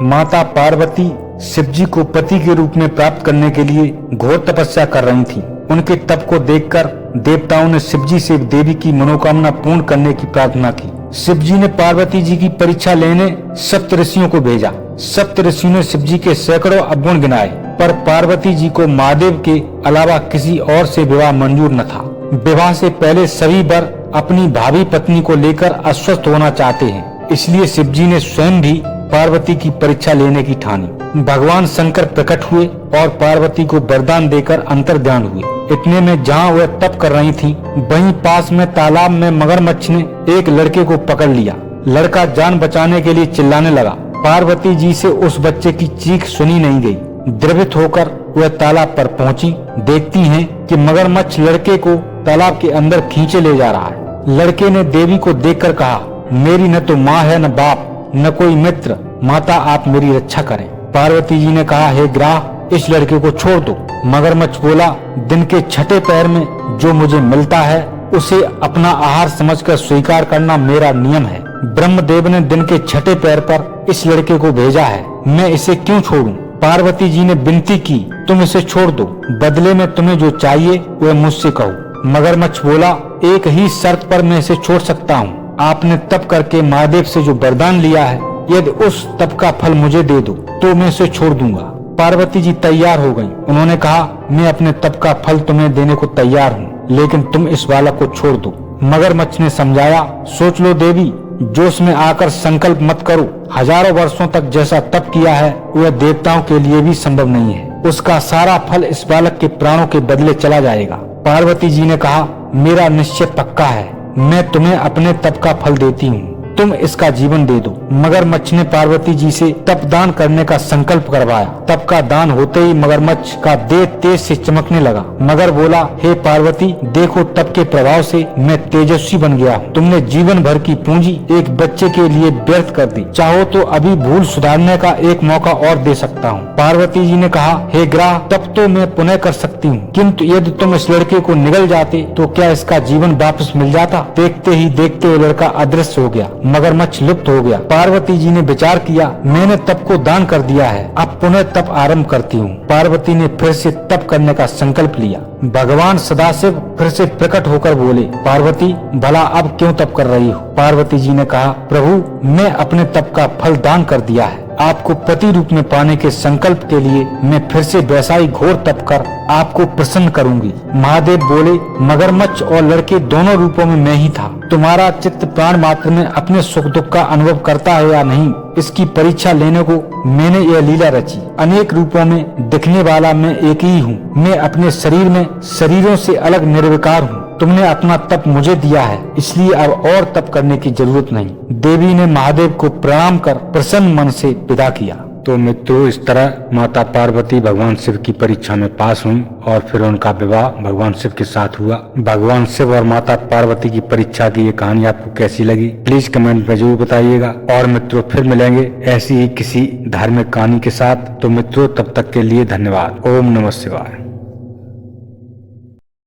माता पार्वती शिवजी को पति के रूप में प्राप्त करने के लिए घोर तपस्या कर रही थीं। उनके तप को देखकर देवताओं ने शिवजी से देवी की मनोकामना पूर्ण करने की प्रार्थना की। शिवजी ने पार्वती जी की परीक्षा लेने सप्तऋषियों को भेजा। सप्तऋषियों ने शिवजी के सैकड़ों अवगुण गिनाए, पर पार्वती जी को महादेव के अलावा किसी और से विवाह मंजूर न था। विवाह से पहले सभी वर अपनी भावी पत्नी को लेकर अस्वस्थ होना चाहते हैं, इसलिए शिवजी ने स्वयं भी पार्वती की परीक्षा लेने की ठानी। भगवान शंकर प्रकट हुए और पार्वती को वरदान देकर अंतर्ध्यान हुए। इतने में जहाँ वह तप कर रही थीं, वहीं पास में तालाब में मगरमच्छ ने एक लड़के को पकड़ लिया। लड़का जान बचाने के लिए चिल्लाने लगा। पार्वती जी से उस बच्चे की चीख सुनी नहीं गई। द्रवित होकर वह तालाब पर पहुंची। देखती हैं कि मगरमच्छ लड़के को तालाब के अंदर खींचे ले जा रहा है। लड़के ने देवी को देखकर कहा, मेरी न तो माँ है न बाप, न कोई मित्र, माता आप मेरी रक्षा करें। पार्वती जी ने कहा, हे ग्राह, इस लड़के को छोड़ दो। मगरमच्छ बोला, दिन के छठे पैर में जो मुझे मिलता है उसे अपना आहार समझकर स्वीकार करना मेरा नियम है। ब्रह्मदेव ने दिन के छठे पैर पर इस लड़के को भेजा है, मैं इसे क्यों छोड़ूं? पार्वती जी ने विनती की, तुम इसे छोड़ दो, बदले में तुम्हें जो चाहिए वह मुझसे कहो। मगरमच्छ बोला, एक ही शर्त पर मैं इसे छोड़ सकता हूँ। आपने तप करके महादेव से जो वरदान लिया है, यदि उस तप का फल मुझे दे दो तो मैं इसे छोड़ दूंगा। पार्वती जी तैयार हो गईं। उन्होंने कहा, मैं अपने तप का फल तुम्हें देने को तैयार हूँ, लेकिन तुम इस बालक को छोड़ दो। मगरमच्छ ने समझाया, सोच लो देवी, जोश में आकर संकल्प मत करो। हजारों वर्षों तक जैसा तप किया है वह देवताओं के लिए भी संभव नहीं है। उसका सारा फल इस बालक के प्राणों के बदले चला जाएगा। पार्वती जी ने कहा, मेरा निश्चय पक्का है, मैं तुम्हें अपने तप का फल देती हूँ, तुम इसका जीवन दे दो। मगरमच्छ ने पार्वती जी से तप दान करने का संकल्प करवाया। तप का दान होते ही मगरमच्छ का देह तेज से चमकने लगा। मगर बोला, हे पार्वती, देखो तप के प्रभाव से मैं तेजस्वी बन गया हूँ। तुमने जीवन भर की पूंजी एक बच्चे के लिए व्यर्थ कर दी। चाहो तो अभी भूल सुधारने का एक मौका और दे सकता हूँ। पार्वती जी ने कहा, हे ग्राह, तप तो मैं पुनः कर सकती हूँ, किंतु यदि तुम इस लड़के को निगल जाते तो क्या इसका जीवन वापस मिल जाता? देखते ही देखते वो लड़का अदृश्य हो गया। मगरमच्छ लुप्त हो गया। पार्वती जी ने विचार किया, मैंने तप को दान कर दिया है, अब पुनः तप आरंभ करती हूँ। पार्वती ने फिर से तप करने का संकल्प लिया। भगवान सदाशिव फिर से प्रकट होकर बोले, पार्वती, भला अब क्यों तप कर रही हो? पार्वती जी ने कहा, प्रभु, मैं अपने तप का फल दान कर दिया है। आपको पति रूप में पाने के संकल्प के लिए मैं फिर से वैसा ही घोर तप कर आपको प्रसन्न करूंगी। महादेव बोले, मगरमच्छ और लड़के दोनों रूपों में मैं ही था। तुम्हारा चित्त प्राण मात्र में अपने सुख दुख का अनुभव करता है या नहीं, इसकी परीक्षा लेने को मैंने यह लीला रची। अनेक रूपों में दिखने वाला मैं एक ही हूँ। मैं अपने शरीर में शरीरों से अलग निर्विकार हूँ। तुमने अपना तप मुझे दिया है, इसलिए अब और तप करने की जरूरत नहीं। देवी ने महादेव को प्रणाम कर प्रसन्न मन से विदा किया। तो मित्रों, इस तरह माता पार्वती भगवान शिव की परीक्षा में पास हुई और फिर उनका विवाह भगवान शिव के साथ हुआ। भगवान शिव और माता पार्वती की परीक्षा की ये कहानी आपको कैसी लगी, प्लीज कमेंट में जरूर बताइएगा। और मित्रों, फिर मिलेंगे ऐसी ही किसी धार्मिक कहानी के साथ। तो मित्रों, तब तक के लिए धन्यवाद। ओम नमः शिवाय।